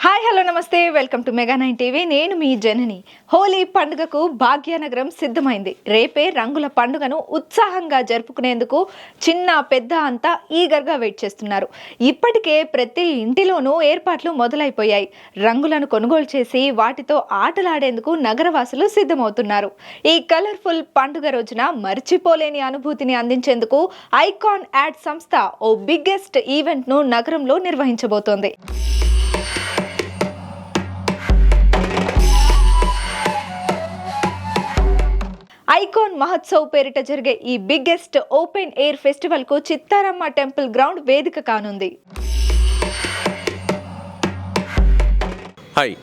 Hi hello నమస్తే welcome to mega 9 TV. నేను మీ జనని. హోలీ పండుగకు భాగ్యనగరం సిద్ధమైంది. రేపే రంగుల పండుగను ఉత్సాహంగా జరుపుకునేందుకు చిన్న పెద్ద అంతా ఈగర్గా వెయిట్ చేస్తున్నారు. ఇప్పటికే ప్రతి ఇంటిలోనూ ఏర్పాట్లు మొదలైపోయాయి. రంగులను కొనుగోలు చేసి వాటితో ఆటలాడేందుకు నగరవాసులు సిద్ధమవుతున్నారు. ఈ కలర్ఫుల్ పండుగ రోజున మర్చిపోలేని అనుభూతిని అందించేందుకు ఐకాన్ యాడ్ సంస్థ ఓ బిగ్గెస్ట్ ఈవెంట్ను నగరంలో నిర్వహించబోతోంది. ఐకాన్ మహోత్సవ్ పేరిట జరిగే ఈ బిగ్గెస్ట్ ఓపెన్ ఎయిర్ ఫెస్టివల్ కు చిత్తారమ్మ టెంపుల్ గ్రౌండ్ వేదిక కానుంది. హాయ్,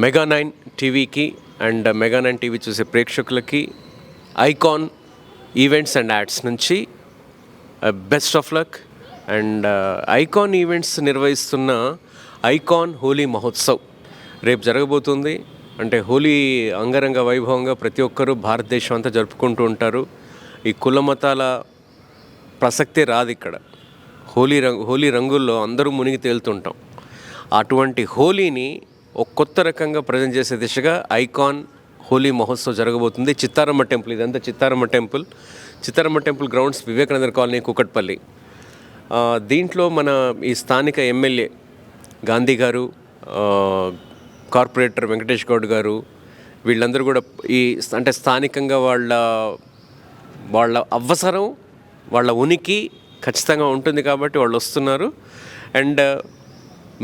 మెగా 9 టీవీకి అండ్ మెగా 9 టీవీ చూసే ప్రేక్షకులకి ఐకాన్ ఈవెంట్స్ అండ్ యాడ్స్ నుంచి best of luck. And icon events నిర్వహిస్తున్న ఐకాన్ హోలీ మహోత్సవ్ రేపు జరగబోతుంది. అంటే హోలీ అంగరంగ వైభవంగా ప్రతి ఒక్కరూ భారతదేశం అంతా జరుపుకుంటూ ఉంటారు. ఈ కుల మతాల ప్రసక్తే రాదు ఇక్కడ. హోలీ రంగుల్లో అందరూ మునిగి తేలుతుంటాం. అటువంటి హోలీని ఒక కొత్త రకంగా ప్రజెంట్ చేసే దిశగా ఐకాన్ హోలీ మహోత్సవ్ జరగబోతుంది. చిత్తారమ్మ టెంపుల్, ఇదంతా Chittaramma temple grounds, Vivekananda colony, Kukatpally. దీంట్లో మన ఈ స్థానిక ఎమ్మెల్యే గాంధీ గారు, కార్పొరేటర్ వెంకటేష్ గౌడ్ గారు, వీళ్ళందరూ కూడా అంటే స్థానికంగా వాళ్ళ అవసరం, వాళ్ళ ఉనికి ఖచ్చితంగా ఉంటుంది కాబట్టి వాళ్ళు వస్తున్నారు. అండ్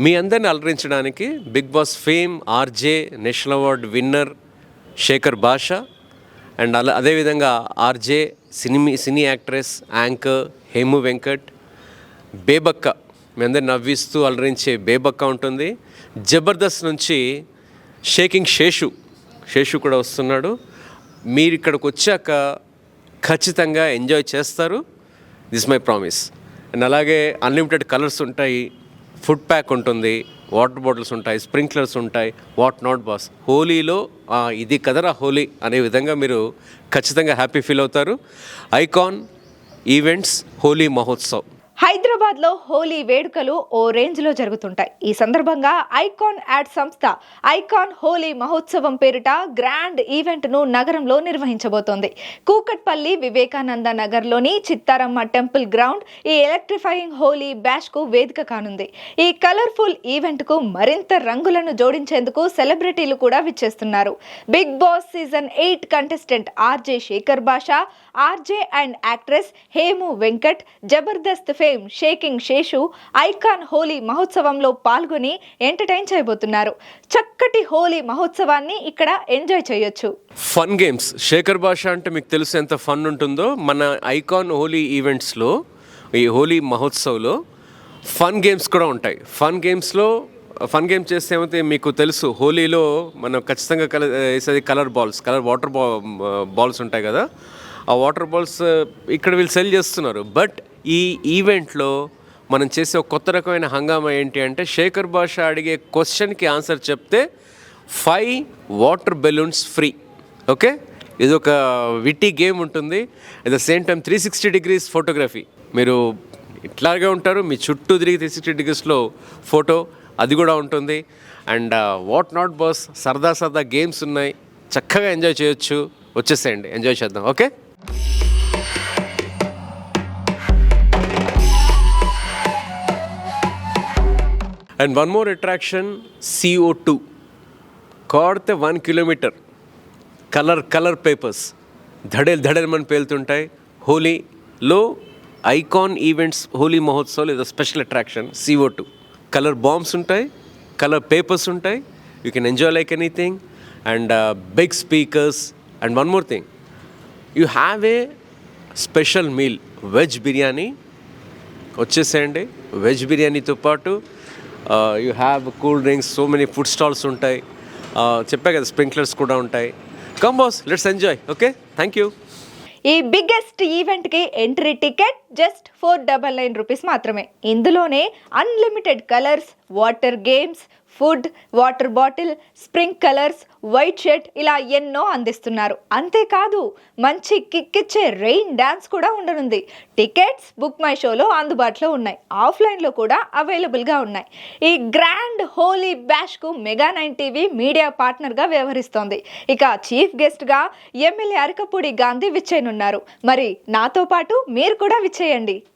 మీ అందరిని అలరించడానికి Bigg Boss fame RJ, national award winner Shekhar Basha, and అదేవిధంగా RJ cine actress, anchor Hemu Venkat, Bebakka, మీ అందరిని నవ్విస్తూ అలరించే బేబక్క ఉంటుంది. జబర్దస్త్ నుంచి షేకింగ్ శేషు కూడా వస్తున్నాడు. మీరు ఇక్కడికి వచ్చాక ఖచ్చితంగా ఎంజాయ్ చేస్తారు, దిస్ మై ప్రామిస్. అండ్ అలాగే అన్లిమిటెడ్ కలర్స్ ఉంటాయి, ఫుడ్ ప్యాక్ ఉంటుంది, వాటర్ బాటిల్స్ ఉంటాయి, స్ప్రింక్లర్స్ ఉంటాయి, వాట్ నాట్ బాస్. హోలీలో ఇది కదరా హోలీ అనే విధంగా మీరు ఖచ్చితంగా హ్యాపీ ఫీల్ అవుతారు. Icon events Holi Mahotsav. హైదరాబాద్లో హోలీ వేడుకలు ఓ రేంజ్లో జరుగుతుంటాయి. ఈ సందర్భంగా ఐకాన్ యాడ్ సంస్థ ఐకాన్ హోలీ మహోత్సవం పేరిట గ్రాండ్ ఈవెంట్ను నగరంలో నిర్వహించబోతోంది. కూకట్పల్లి వివేకానంద నగర్లోని చిత్తారమ్మ టెంపుల్ గ్రౌండ్ ఈ ఎలక్ట్రిఫైయింగ్ హోలీ బ్యాష్కు వేదిక కానుంది. ఈ కలర్ఫుల్ ఈవెంట్కు మరింత రంగులను జోడించేందుకు సెలబ్రిటీలు కూడా విచ్చేస్తున్నారు. Bigg Boss season 8 contestant RJ Shekhar Basha, RJ and actress Hemu Venkat, Jabardasth fame shaking Seshu Icon Holi మహోత్సవంలో పాల్గొని ఎంటర్టైన్ చేయబోతున్నారు. చక్కటి హోలీ మహోత్సవాన్ని ఇక్కడ ఎంజాయ్ చేయొచ్చు. ఫన్ గేమ్స్, శేఖర్ భాష అంటే మీకు తెలుసు ఎంత ఫన్ ఉంటుందో. మన ఐకాన్ హోలీ ఈవెంట్స్లో, ఈ హోలీ మహోత్సవ్లో ఫన్ గేమ్స్ కూడా ఉంటాయి. ఫన్ గేమ్స్ చేస్తే ఏమైతే మీకు తెలుసు, హోలీలో మనం ఖచ్చితంగా వేసేది కలర్ వాటర్ బాల్స్ ఉంటాయి కదా. ఆ వాటర్ బాల్స్ ఇక్కడ వీళ్ళు సెల్ చేస్తున్నారు. బట్ ఈ ఈవెంట్లో మనం చేసే ఒక కొత్త రకమైన హంగామా ఏంటి అంటే, శేఖర్ భాష అడిగే క్వశ్చన్కి ఆన్సర్ చెప్తే 5 వాటర్ బెలూన్స్ ఫ్రీ. ఓకే, ఇది ఒక విట్టి గేమ్ ఉంటుంది. At the same time 360 degrees photography. మీరు ఇట్లాగే ఉంటారు, మీ చుట్టూ తిరిగి 360 డిగ్రీస్లో ఫోటో, అది కూడా ఉంటుంది. అండ్ వాట్ నాట్ బాస్, సరదా గేమ్స్ ఉన్నాయి, చక్కగా ఎంజాయ్ చేయొచ్చు. వచ్చేసేయండి, ఎంజాయ్ చేద్దాం. Okay. And one more attraction, CO2 కాడితే 1 కిలోమీటర్ కలర్ పేపర్స్ ధడేల్ పేలుతుంటాయి. హోలీలో ఐకాన్ ఈవెంట్స్ హోలీ మహోత్సవ్ ఇది special attraction. CO2 colour bombs ఉంటాయి, కలర్ పేపర్స్ ఉంటాయి. You can enjoy like anything. And big speakers. And one more thing, you have a special meal, veg biryani. వచ్చేసేయండి. Veg బిర్యానీతో పాటు you have cool drinks, so many food stalls ఉంటాయి. చెప్పా కదా, sprinklers కూడా ఉంటాయి. Come boss, let's enjoy. Okay, thank you. ఈ biggest ఈవెంట్కి ఎంట్రీ టికెట్ జస్ట్ 499 రూపీస్ మాత్రమే. ఇందులోనే unlimited colours, water games, food, water bottle, sprinklers, white shirt ఇలా ఎన్నో అందిస్తున్నారు. అంతేకాదు మంచి కిక్కిచ్చే రెయిన్ డాన్స్ కూడా ఉండనుంది. టికెట్స్ బుక్ మై షోలో అందుబాటులో ఉన్నాయి. ఆఫ్లైన్లో కూడా అవైలబుల్గా ఉన్నాయి. ఈ గ్రాండ్ హోలీ బ్యాష్కు మెగా9 టీవీ మీడియా పార్ట్నర్గా వ్యవహరిస్తోంది. ఇక చీఫ్ గెస్ట్గా ఎమ్మెల్యే అరకపూడి గాంధీ విచ్చేయనున్నారు. మరి నాతో పాటు మీరు కూడా విచ్చేయండి.